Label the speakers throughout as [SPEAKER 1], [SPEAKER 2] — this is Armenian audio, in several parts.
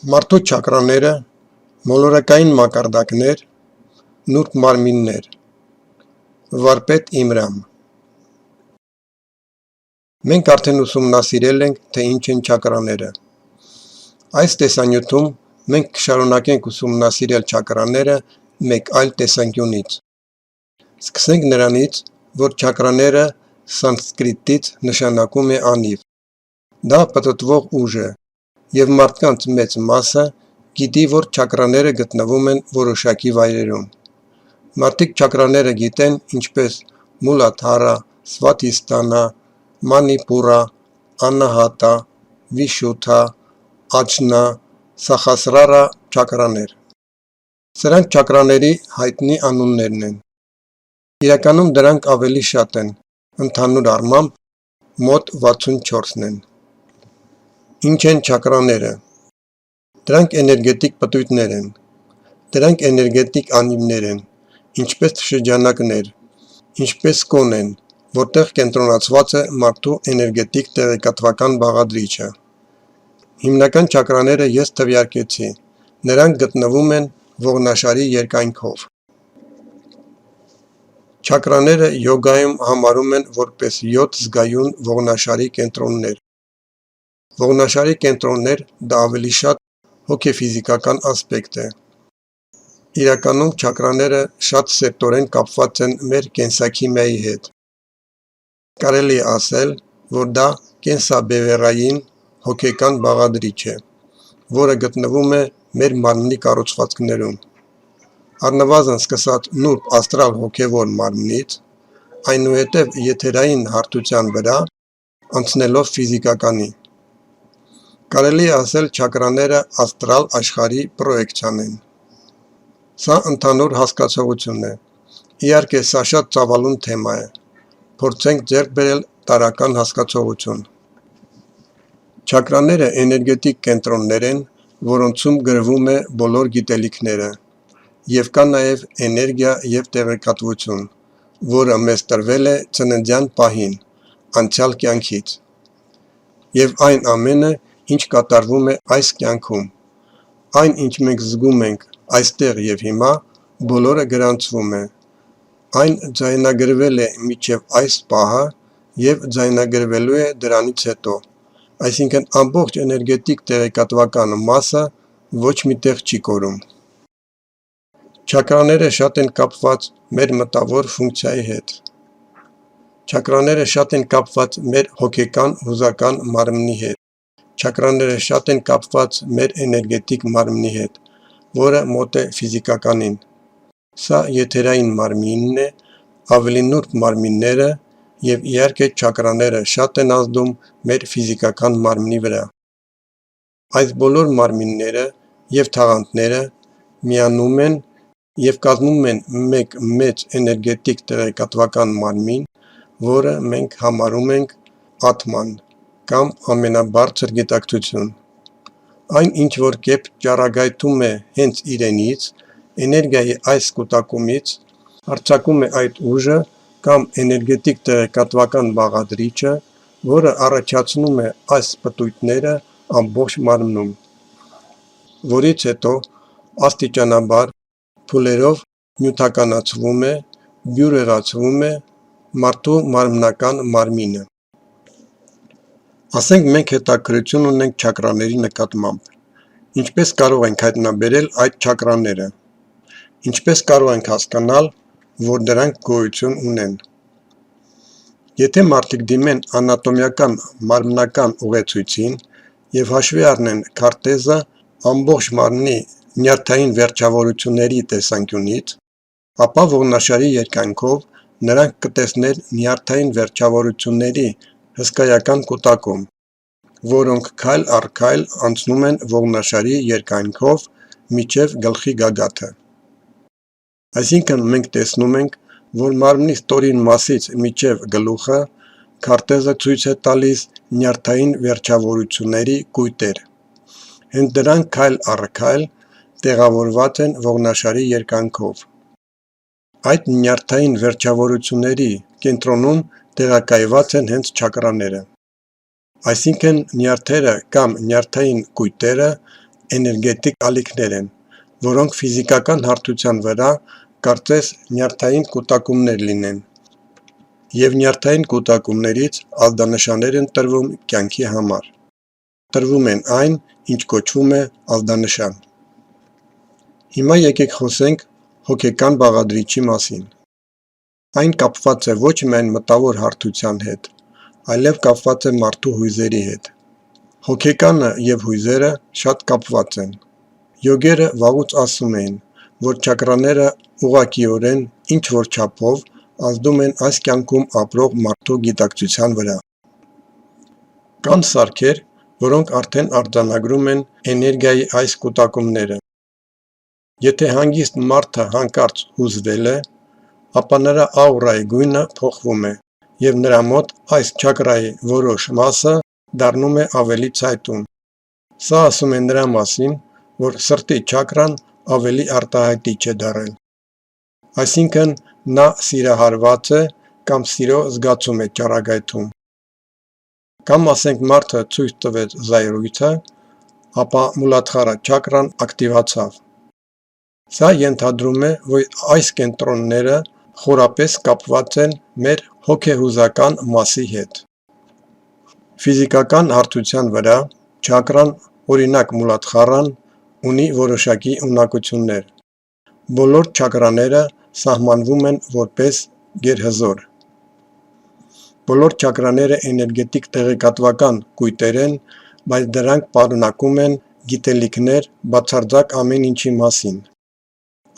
[SPEAKER 1] Մարդու չակրաները, մոլորակային մակարդակներ, նուրբ մարմիններ, վարպետ Իմրամ։ Մենք արդեն ուսումնասիրել ենք, թե ինչ են չակրաները։ Այս տեսանյութում մենք կշարունակենք ուսումնասիրել չակրաները մեկ այլ տեսանկյունից։ Սկսենք նրանից, որ չակրաները սանսկրիտից նշանակում է անիվ։ Դա պտտվող ուժ է, և մարդկանց մեծ մասը գիտի, որ չակրաները գտնվում են որոշակի վայրերում։ Մարդիկ չակրաները գիտեն ինչպես Մուլադհարա, Սվաթիսթանա, Մանիպուրա, Անահատա, Վիշուդդա, Աջնա, Սահասրարա չակրաներ։ Սրանք չակրաների հայտնի անուններն են։ Իրականում դրանք ավելի շատ են, ընդհանուր առմամբ մոտ 64-ն են։ Ինչ են չակրաները։ Դրանք էներգետիկ պտույտներ են։ Դրանք էներգետիկ անիվներ են, ինչպես շրջանակներ, ինչպես կոն են, որտեղ կենտրոնացված է մարդու էներգետիկ տեղեկատվական բաղադրիչը։ Հիմնական չակրաները ես թվարկեցի, նրանք գտնվում են ողնաշարի երկայնքով։ Չակրաները յոգայում համարում են որպես 7 զգայուն ողնաշարի կենտրոններ։ Ողնաշարի կենտրոններ դա ավելի շատ հոգեֆիզիկական ասպեկտ է։ Իրականում չակրաները շատ սերտորեն կապված են մեր կենսաքիմիայի հետ։ Կարելի է ասել, որ դա կենսաբևեռային հոգեկան բաղադրիչ է, որը գտնվում է մեր մարմնի կառուցվածքներում։ Առնվազն սկսած նուրբ աստրալ հոգևոր մարմնից, այնուհետև եթերային հարթության վրա, անցնելով ֆիզիկականի։ Կարելի է ասել չակրաները աստրալ աշխարհի պրոյեկցիան են։ Սա ընդհանուր հասկացողություն է։ Իհարկե սա շատ ծավալուն թեմա է։ Փորձենք ձեռք բերել տարրական հասկացողություն։ Չակրաները էներգետիկ կենտրոններ են, որոնցում գրվում է բոլոր գիտելիքները, և կա նաև էներգիա և տեղեկատվություն, որը մեզ տրվել է ծննդյան պահին, անցյալ կյանքից։ Եվ այն ամենը, ինչ կատարվում է այս կյանքում, այն ինչ մենք զգում ենք այստեղ և հիմա, բոլորը գրանցվում է։ Այն ձայնագրվել է մինչև այս պահը և ձայնագրվելու է դրանից հետո, այսինքն ամբողջ էներգետիկ տեղեկատվական մասը ոչ մի տեղ չի կորում։ Չակրաները շատ են կապված մեր մտավոր ֆունկցիայի հետ։ Չակրաները շատ են կապված մեր հոգեկան հուզական մարմնի հետ։ Չակրաները շատ են կապված մեր էներգետիկ մարմնի հետ, որը մոտ է ֆիզիկականին։ Սա եթերային մարմինն է, ավելի նուրբ մարմինները և իհարկե չակրաները շատ են ազդում մեր ֆիզիկական մարմնի վրա։ Այս բոլոր մարմինները և թաղանթները միանում են և կազմում են մեկ մեծ էներգետիկ տեղեկատվական մարմին, որը մենք համարում ենք ատման կամ ամենաբարձր գիտակցություն։ Այն ինչ որ կերպ ճառագայթում է հենց իրենից, էներգիայի այս կուտակումից, հարձակում է այդ ուժը կամ էներգետիկ տեղեկատվական բաղադրիչը, որը առաջացնում է այս պտույտները ամբողջ մարմնում, որից հետո աստիճանաբար, փուլերով նյութականացվում է, բյուրեղացվում է մարդու մարմնական մարմինը։ Ասենք մենք հետաքրքրություն ունենք չակրաների նկատմամբ։ Ինչպես կարող ենք հայտնաբերել այդ չակրաները։ Ինչպես կարող ենք հասկանալ, որ դրանք գոյություն ունեն։ Եթե մարդիկ դիմեն անատոմիական մարմնական ուղեցույցին և հաշվի առնեն քարտեզը ամբողջ մարմնի նյարդային վերջավորությունների տեսանկյունից, ապա ողնաշարի երկայնքով նրանք կտեսնեն նյարդային վերջավորությունների հսկայական կուտակում, որոնք քայլ առ քայլ անցնում են ողնաշարի երկայնքով մինչև գլխի գագաթը։ Այսինքն մենք տեսնում ենք, որ մարմնի ստորին մասից մինչև գլուխը քարտեզը ցույց է տալիս նյարդային վերջավորությունների կույտեր։ Հենց դրանք քայլ առ քայլ տեղավորված են ողնաշարի երկայնքով։ Այդ նյարդային վերջավորությունների կենտրոնում տեղակայված են հենց չակրաները։ Այսինքն նյարդերը կամ նյարդային կույտերը էներգետիկ ալիքներ են, որոնք ֆիզիկական հարթության վրա կարծես նյարդային կուտակումներ լինեն, և նյարդային կուտակումներից ազդանշաններ են տրվում կյանքի համար։ Տրվում են այն, ինչ կոչվում է ազդանշան։ Հիմա եկեք խոսենք հոգեկան բաղադրիչի մասին։ Այն կապված է ոչ միայն մտավոր հարթության հետ, այլև կապված է մարդու հույզերի հետ։ Հոգեկանը և հույզերը շատ կապված են։ Յոգերը վաղուց ասում էին, որ չակրաները ուղղակիորեն ինչ-որ չափով ազդում են այս կյանքում ապրող մարդու գիտակցության վրա։ Կան սարքեր, որոնք արդեն արձանագրում են էներգիայի այս կուտակումները։ Եթե հանգիստ մարդը հանկարծ հուզվել է, ապա նրա աուրայի գույնը փոխվում է, և նրա մոտ այս չակրայի որոշ մասը դառնում է ավելի ցայտուն։ Սա ասում է նրա մասին, որ սրտի չակրան ավելի արտահայտիչ է դառել։ Այսինքն նա սիրահարված է կամ սիրո զգացում է ճառագայթում։ Կամ ասենք մարդը ցույց տվեց զայրույթը, ապա մուլադխարա չակրան ակտիվացավ։ Սա ենթադրում է, որ այս կենտրոնները խորապես կապված են մեր հոգեհուզական մասի հետ։ Ֆիզիկական հարթության վրա չակրան, օրինակ մուլադխառան, ունի որոշակի ունակություններ։ Բոլոր չակրաները սահմանվում են որպես գերհզոր։ Բոլոր չակրաները էներգետիկ տեղեկատվական կույտեր են, բայց դրանք պարունակում են գիտելիքներ բացարձակ ամեն ինչի մասին։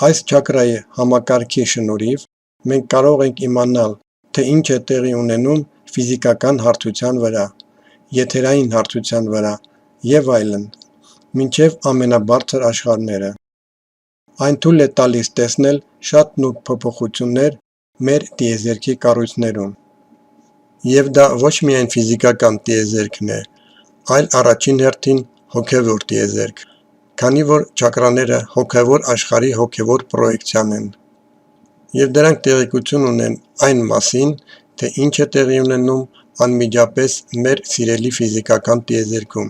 [SPEAKER 1] Այս չակրայի համակարգի շնորհիվ մենք կարող ենք իմանալ, թե ինչ է տեղի ունենում ֆիզիկական հարթության վրա, եթերային հարթության վրա և այլն, մինչև ամենաբարձր աշխարհները։ Այն թույլ է տալիս տեսնել շատ նուրբ փոփոխություններ մեր տիեզերքի կառույցներում։ Եվ դա ոչ միայն ֆիզիկական տիեզերքն է, այլ առաջին հերթին հոգևոր տիեզերք, քանի որ չակրաները հոգևոր աշխարհի հոգևոր պրոյեկցիան են, և դրանք տեղեկություն ունեն այն մասին, թե ինչ է տեղի ունենում անմիջապես մեր սիրելի ֆիզիկական տիեզերքում։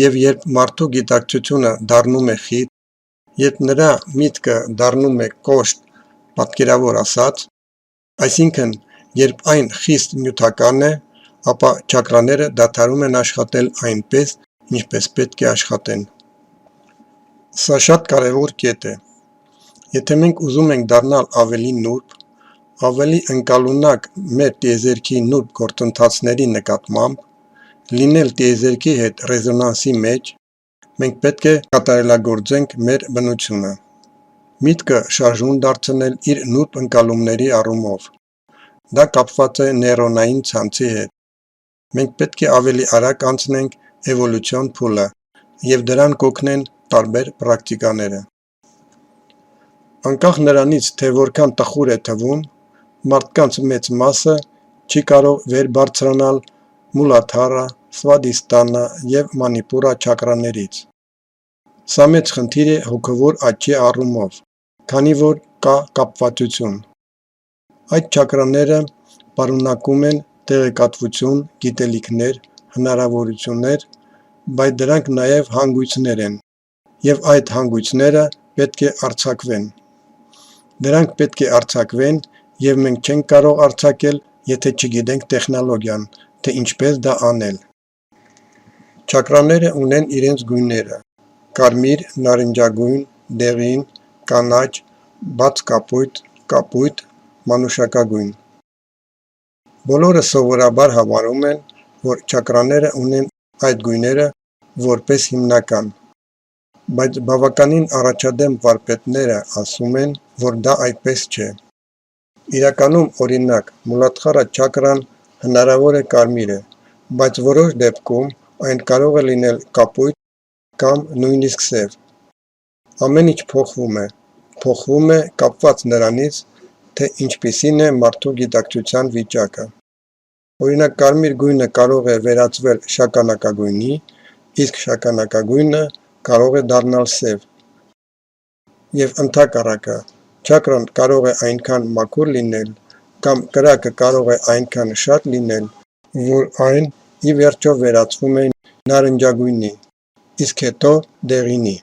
[SPEAKER 1] Եվ երբ մարդու գիտակցությունը դառնում է խիտ, երբ նրա միտքը դառնում է կոշտ, պատկերավոր ասած, այսինքն երբ այն խիստ նյութական է, ապա չակրաները դադարում են աշխատել այնպես, ինչպես պետք է աշխատեն։ Սա շատ կարևոր կետ է։ Եթե մենք ուզում ենք դառնալ ավելի նուրբ, ավելի ընկալունակ մեր տիեզերքի նուրբ գործընթացների նկատմամբ, լինել տիեզերքի հետ ռեզոնանսի մեջ, մենք պետք է կատարելագործենք մեր բնությունը։ Միտքը շարժուն դարձնել իր նուրբ ընկալումների առումով։ Դա կապված է նեյրոնային ցանցի հետ։ Մենք պետք է ավելի արագ անցնենք էվոլյուցիոն փուլը, և դրան կօգնեն տարբեր պրակտիկաները։ Անկախ նրանից, թե որքան տխուր է թվում, մարդկանց մեծ մասը չի կարող վեր բարձրանալ մուլադհարա, սվադիսթանա և մանիպուրա չակրաներից։ Սա մեծ խնդիր է հոգևոր աճի առումով, քանի որ կա կապվածություն։ Այդ չակրաները պարունակում են տեղեկատվություն, գիտելիքներ, հնարավորություններ, բայց դրանք նաև հանգույցներ են, և այդ հանգույցները պետք է արձակվեն։ Դրանք պետք է արձակվեն, և մենք չենք կարող արձակել, եթե չգիտենք տեխնոլոգիան, թե ինչպես դա անել։ Չակրաները ունեն իրենց գույները՝ կարմիր, նարնջագույն, դեղին, կանաչ, բաց կապույտ, կապույտ, մանուշակագույն։ Բոլորը սովորաբար համարում են, որ չակրաները ունեն այդ գույները որպես հիմնական, բայց բավականին առաջադեմ վարպետները ասում են, որ դա այդպես չէ։ Իրականում, օրինակ, մուլադխարա չակրան հնարավոր է կարմիր է, բայց որոշ դեպքում այն կարող է լինել կապույտ կամ նույնիսկ սև։ Ամեն ինչ փոխվում է կապված նրանից, թե ինչպիսին է մարդու գիտակցության վիճակը։ Օրինակ, կարմիր գույնը կարող է վերածվել շագանակագույնի, իսկ շագանակագույնը կարող է դառնալ սև։ Եվ ընդհակառակը, չակրան կարող է այնքան մաքուր լինել, կամ կրակը կարող է այնքան շատ լինել, որ այն ի վերջո վերածվում է նարնջագույնի, իսկ հետո դեղինի։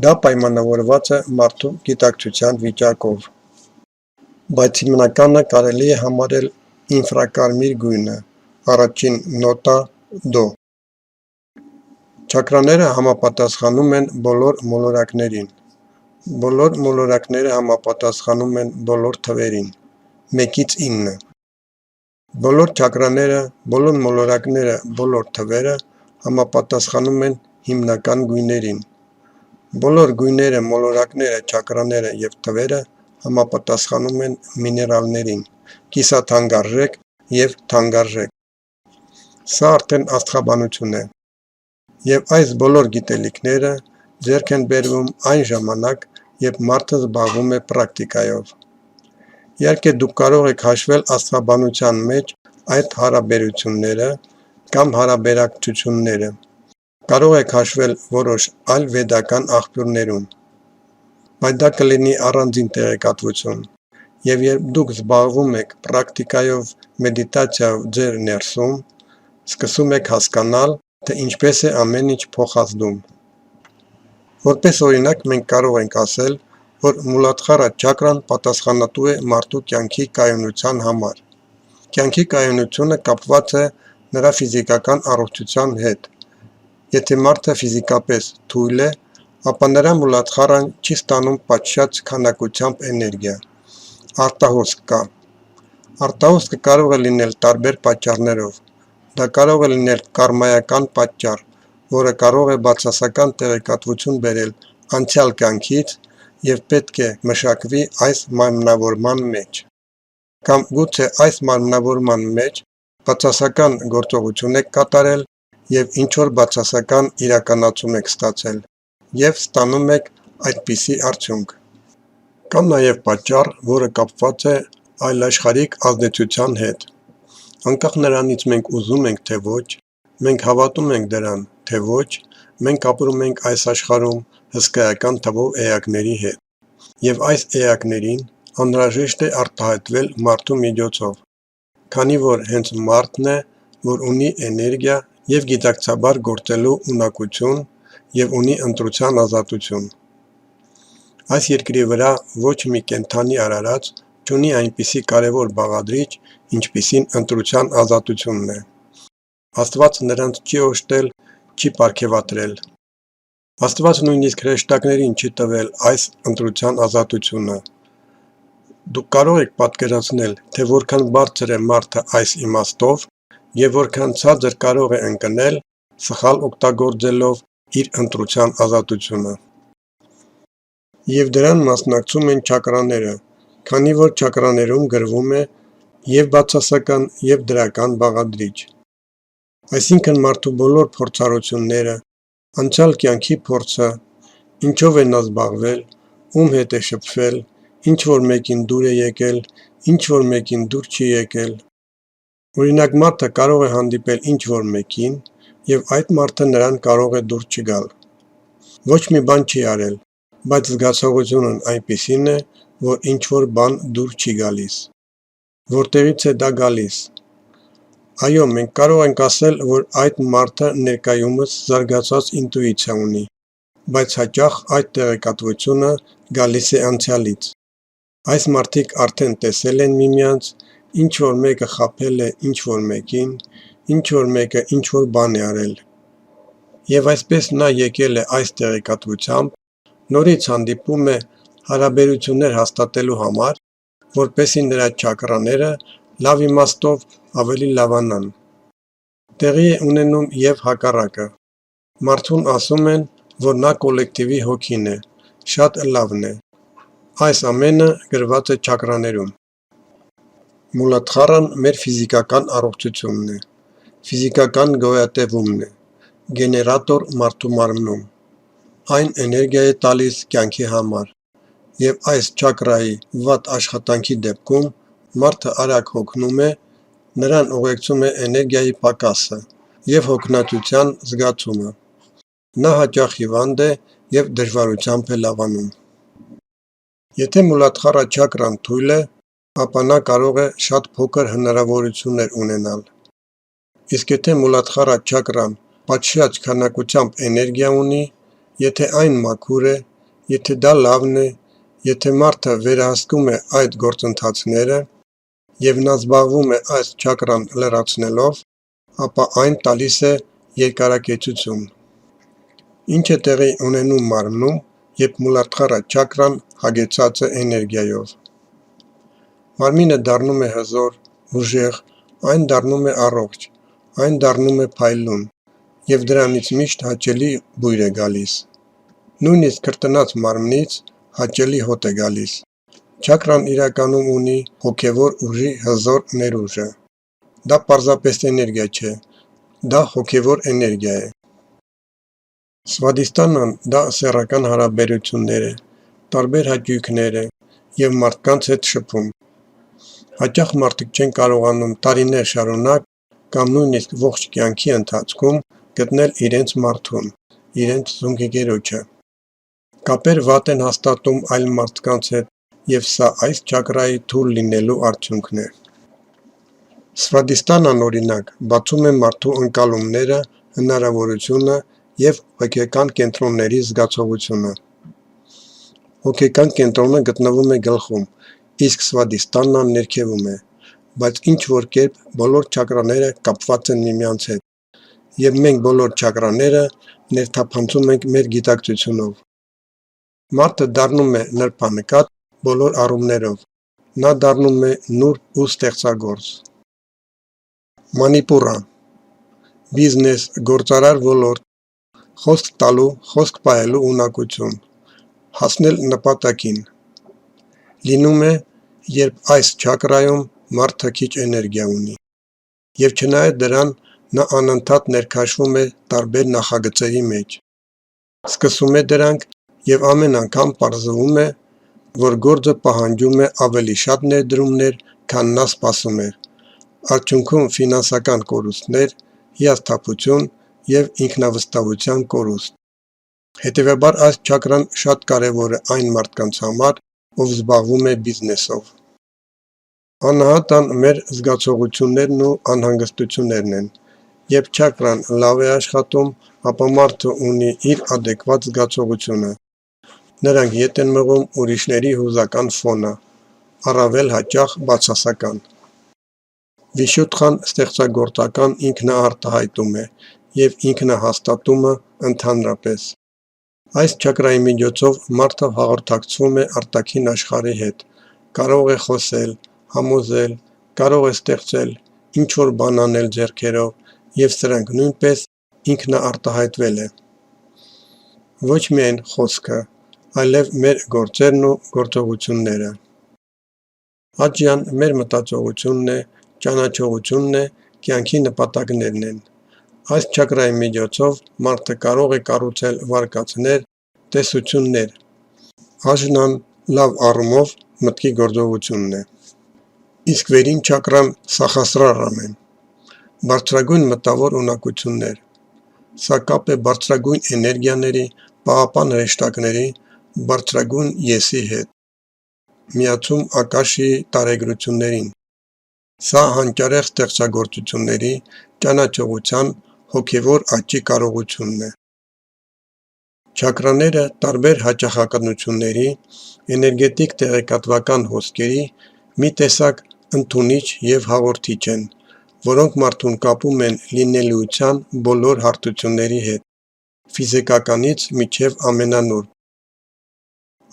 [SPEAKER 1] Դա պայմանավորված է մարդու գիտակցության վիճակով։ Բայց հիմնականը կարելի է համարել ինֆրակարմիր գույնը, առաջին նոտա դո։ Չակրաները համապատասխանում են բոլոր մոլորակներին։ Բոլոր մոլորակները համապատասխանում են բոլոր թվերին, 1-ից 9։ Բոլոր չակրաները, բոլոր մոլորակները, բոլոր թվերը համապատասխանում են հիմնական գույներին։ Բոլոր գույները, մոլորակները, չակրաները և թվերը համապատասխանում են միներալներին, կիսաթանկարժեք և թանկարժեք։ Սա արդեն աստղաբանություն է։ Եվ այս բոլոր գիտելիքները ձեռք են բերվում այն ժամանակ, երբ մարդը զբաղվում է պրակտիկայով։ Իհարկե դուք կարող եք հաշվել աստղաբանության մեջ այդ հարաբերությունները կամ հարաբերակցությունները։ Կարող եք հաշվել որոշ այլ վեդական աղբյուրներում, բայց դա կլինի առանձին տեղեկատվություն, և երբ դուք զբաղվում եք պրակտիկայով, մեդիտացիայով ձեր ներսում, սկսում եք հասկանալ, թե ինչպես է ամեն ինչ փոխազդում։ Որպես օրինակ մենք կարող ենք ասել, որ Մուլադհարա չակրան պատասխանատու է մարդու կյանքի կայունության համար։ Կյանքի կայունությունը կապված է նրա ֆիզիկական առողջության հետ։ Եթե մարդը ֆիզիկապես թույլ է, ապա նրա Մուլադհարան չի ստանում պատշաճ քանակությամբ էներգիա։ Արտահոսք կա։ Արտահոսքը կարող է լինել տարբեր պատճառներով։ Դա կարող է լինել կարմայական պատճառ, որը կարող է բացասական տեղեկատվություն բերել անցյալ կյանքից և պետք է մշակվի այս մարմնավորման մեջ։ Կամ գուցե այս մարմնավորման մեջ բացասական գործողություն եք կատարել և ինչ-որ բացասական իրականացում եք ստացել և ստանում եք այդպիսի արդյունք։ Կա նաև պատճառ, որը կապված է այլաշխարհիկ ազդեցության հետ։ Անկախ նրանից մենք ուզում ենք, թե ոչ, մենք հավատում ենք դրան, թե ոչ, մենք ապրում ենք այս աշխարհում հսկայական թվով էակների հետ։ Եվ այս էակներին անհրաժեշտ է արտահայտվել մարդու միջոցով, քանի որ հենց մարդն է, որ ունի էներգիա և գիտակցաբար գործելու ունակություն և ունի ընտրության ազատություն։ Այս երկրի վրա ոչ մի կենդանի արարած չունի այնպիսի կարևոր բաղադրիչ, ինչպիսին ընտրության ազատությունն է։ Աստված նրանց չի օժտել, չի պարգևատրել։ Աստված նույնիսկ հրեշտակներին չի տվել այս ընտրության ազատությունը։ Դուք կարող եք պատկերացնել, թե որքան բարձր է մարդը այս իմաստով և որքան ցածր կարող է ընկնել, սխալ օգտագործելով իր ընտրության ազատությունը։ Եվ դրան մասնակցում են չակրաները, քանի որ չակրաներում գրվում է և բացասական, և դրական բաղադրիչ։ Այսինքն մարդու բոլոր փորձառությունները, անցյալ կյանքի փորձը, ինչով է նա զբաղվել, ում հետ է շփվել, ինչ-որ մեկին դուր է եկել, ինչ-որ մեկին դուր չի եկել։ Օրինակ մարդը կարող է հանդիպել ինչ-որ մեկին, և այդ մարդը նրան կարող է դուր չգալ։ Ոչ մի բան չի արել, բայց զգացողությունն այնպիսին է, որ ինչ-որ բան դուր չի գալիս։ Որտեղի՞ց է դա գալիս։ Այո, մենք կարող ենք ասել, որ այդ մարդը ներկայումս զարգացած ինտուիցիա ունի, բայց հաճախ այդ տեղեկատվությունը գալիս է անցյալից։ Այս մարդիկ արդեն տեսել են միմյանց, ինչ-որ մեկը խաբել է ինչ-որ մեկին, ինչ-որ մեկը ինչ-որ բան է արել։ Եվ այսպես նա եկել է այս տեղեկատվությամբ, նորից հանդիպում է հարաբերություններ հաստատելու համար, որպեսզի նրա չակրաները լավ իմաստով ավելի լավանան։ Տեղի է ունենում և հակառակը։ Մարդուն ասում են, որ նա կոլեկտիվի հոգին է, շատ լավն է։ Այս ամենը գրված է չակրաներում։ Մուլադհարան մեր ֆիզիկական առողջությունն է, ֆիզիկական գոյատևումն է, գեներատոր մարդու մարմնում։ Այն էներգիա է տալիս կյանքի համար, և այս չակրայի վատ աշխատանքի դեպքում մարդը արագ հոգնում է, նրան ուղեկցում է էներգիայի պակասը և հոգնածության զգացումը։ Նա հաճախ հիվանդ է և դժվարությամբ է լավանում։ Եթե Մուլադհարա չակրան թույլ է, ապա նա կարող է շատ փոքր հնարավորություններ ունենալ։ Իսկ եթե Մուլադհարա չակրան պատշաճ քանակությամբ էներգիա ունի, եթե այն մաքուր է, եթե դա լավն է, եթե մարդը վերահսկում է այդ գործընթացները և նա զբաղվում է այս չակրան լրացնելով, ապա այն տալիս է երկարակեցություն։ Ինչ է տեղի ունենում մարմնում, երբ Մուլադհարա չակրան հագեցած է էներգիայով։ Մարմինը դառնում է հզոր, ուժեղ, այն դառնում է առողջ, այն դառնում է փայլուն, և դրանից միշտ հաճելի բույր է գալիս։ Նույնիսկ քրտնած մարմնից հաճելի հոտ է գալիս։ Չակրան իրականում ունի հոգևոր ուժի հզոր ներուժը։ Դա պարզապես էներգիա չէ, դա հոգևոր էներգիա է։ Սվադիսթանան դա սեռական հարաբերություններ է, տարբեր հաճույքներ է և մարդկանց հետ շփում։ Հաճախ մարդիկ չեն կարողանում տարիներ շարունակ կամ նույնիսկ ողջ կյանքի ընթացքում գտնել իրենց մարդուն, իրենց զուգընկերոջը։ Կապեր վատ են հաստատում այլ մարդկանց հետ, և սա այս չակրայի թույլ լինելու արդյունքն է։ Սվադիսթանան, օրինակ, բացում է մարդու ընկալումները, հնարավորությունը և հոգեկան կենտրոնների զգացողությունը։ Հոգեկան կենտրոնը գտնվում է գլխում, իսկ Սվադիսթանան ներքևում է, բայց ինչ-որ կերպ բոլոր չակրաները կապված են միմյանց հետ, և մենք բոլոր չակրաները ներթափանցում ենք մեր գիտակցությունով։ Մարդը դառնում է նրբանկատ բոլոր առումներով, նա դառնում է նուրբ ու ստեղծագործ։ Մանիպուրա բիզնես, գործարար ոլորտ, խոսք տալու, խոսք պահելու ունակություն, հասնել նպատակին։ Լինում է, երբ այս չակրայում մարդը քիչ էներգիա ունի, և չնայած դրան, նա անընդհատ ներքաշվում է տարբեր նախագծերի մեջ։ Սկսում է դրանք և ամեն անգամ պարզվում է, որ գործը պահանջում է ավելի շատ ներդրումներ, քան նա սպասում էր, արդյունքում ֆինանսական կորուստներ, հիասթափություն և ինքնավստահության կորուստ։ Հետևաբար այս չակրան շատ կարևոր է այն մարդկանց համար, ով զբաղվում է բիզնեսով։ Անհատան մեր զգացողություններն ու անհանգստություններն են։ Երբ չակրան լավ է աշխատում, ապա մարդը ունի իր ադեկվատ զգացողությունը։ Նրանք ետ են մղում ուրիշների հուզական ֆոնը, առավել հաճախ բացասական։ Վիշուդդհան ստեղծագործական ինքնաարտահայտում է և ինքնահաստատումը ընդհանրապես։ Այս չակրայի միջոցով մարդը հաղորդակցվում է արտաքին աշխարհի հետ, կարող է խոսել, համոզել, կարող է ստեղծել, ինչ-որ բան անել ձեռքերով, և սրանք նույնպես ինքնաարտահայտվել է։ Ոչ միայն խոսքը, այլև մեր գործերն ու գործողությունները։ Աջյան մեր մտածողությունն է, ճանաչողությունն է, կյանքի նպատակներն են։ Այս չակրայի միջոցով մարդը կարող է կառուցել վարկածներ, տեսություններ։ Աջնան լավ առումով մտքի գործողությունն է։ Իսկ վերին չակրան Սախասրարան է։ Բարձրագույն մտավոր ունակություններ։ Սա կապ է բարձրագույն էներգիաների, պահապան հրեշտակների, բարձրագույն եսի հետ։ Միացում Ակաշիի տարեգրություններին։ Սա հանճարեղ ստեղծագործությունների, ճանաչողության, հոգևոր աճի կարողությունն է։ Չակրաները տարբեր հաճախականությունների, էներգետիկ տեղեկատվական հոսքերի մի տեսակ ընդունիչ և հաղորդիչ են, որոնք մարդուն կապում են լինելիության բոլոր հարթությունների հետ, ֆիզիկականից մինչև ամենանուրբ։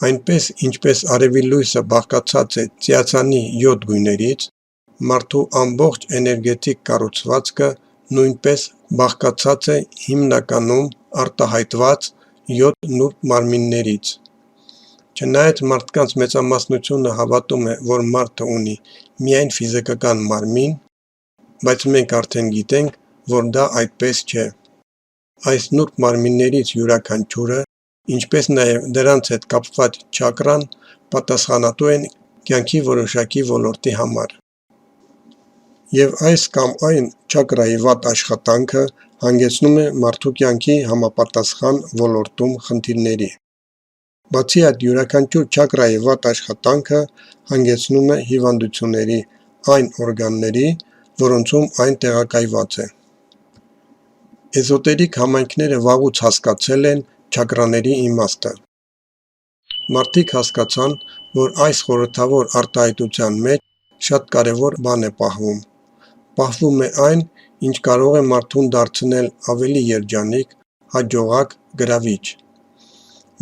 [SPEAKER 1] Այնպես, ինչպես արևի լույսը բաղկացած է ծիածանի 7 գույներից, մարդու ամբողջ էներգետիկ կառուցվածքը նույնպես բաղկացած է հիմնականում արտահայտված 7 նուրբ մարմիններից։ Չնայած մարդկանց մեծամասնությունը հավատում է, որ մարդը ունի միայն ֆիզիկական մարմին, բայց մենք արդեն գիտենք, որ դա այդպես չէ։ Այս նուրբ մարմիններից յուրաքանչյուրը, ինչպես նաև դրանց հետ կապված չակրան, պատասխանատու են կյանքի որոշակի ոլորտի համար։ Եվ այս կամ այն չակրայի վատ աշխատանքը հանգեցնում է մարդու կյանքի համապատասխան ոլորտում խնդիրների։ Բացի այդ, յուրաքանչյուր չակրայի վատ աշխատանքը հանգեցնում է հիվանդությունների այն օրգանների, որոնցում այն տեղակայված է։ Էզոտերիկ համայնքները վաղուց հասկացել են չակրաների իմաստը։ Մարդիկ հասկացան, որ այս խորհրդավոր արտահայտության մեջ շատ կարևոր բան է պահվում։ Պահվում է այն, ինչ կարող է մարդուն դարձնել ավելի երջանիկ, հաջողակ, գրավիչ։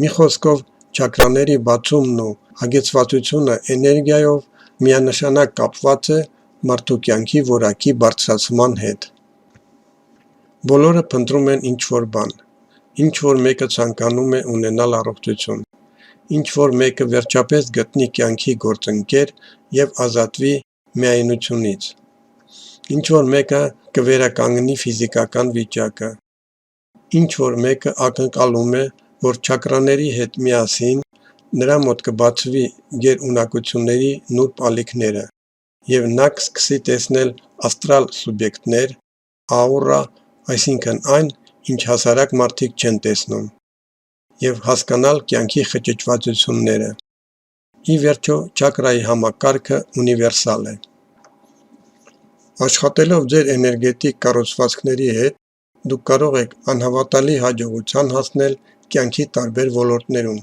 [SPEAKER 1] Մի խոսքով, չակրաների բացումն ու հագեցվածությունը էներգիայով միանշանակ կապված է մարդու կյանքի որակի բարձրացման հետ։ Բոլորը փնտրում են ինչ-որ բան, ինչ-որ մեկը ցանկանում է ունենալ առողջություն, ինչ-որ մեկը վերջապես գտնի կյանքի գործընկեր և ազատվի միայնությունից, ինչ-որ մեկը կվերականգնի ֆիզիկական վիճակը, ինչ-որ մեկը ակնկալում է, որ չակրաների հետ միասին նրա մոտ կբացվի գերունակությունների նուրբ ալիքները, և նա կսկսի տեսնել աստրալ սուբյեկտներ, աուրա, այսինքն այն, ինչ հասարակ մարդիկ չեն տեսնում, և հասկանալ կյանքի խճճվածությունները։ Ի վերջո, չակրայի համակարգը ունիվերսալ է։ Աշխատելով ձեր էներգետիկ կառուցվածքների հետ, դուք կարող եք անհավատալի հաջողության հասնել կյանքի տարբեր ոլորտներում։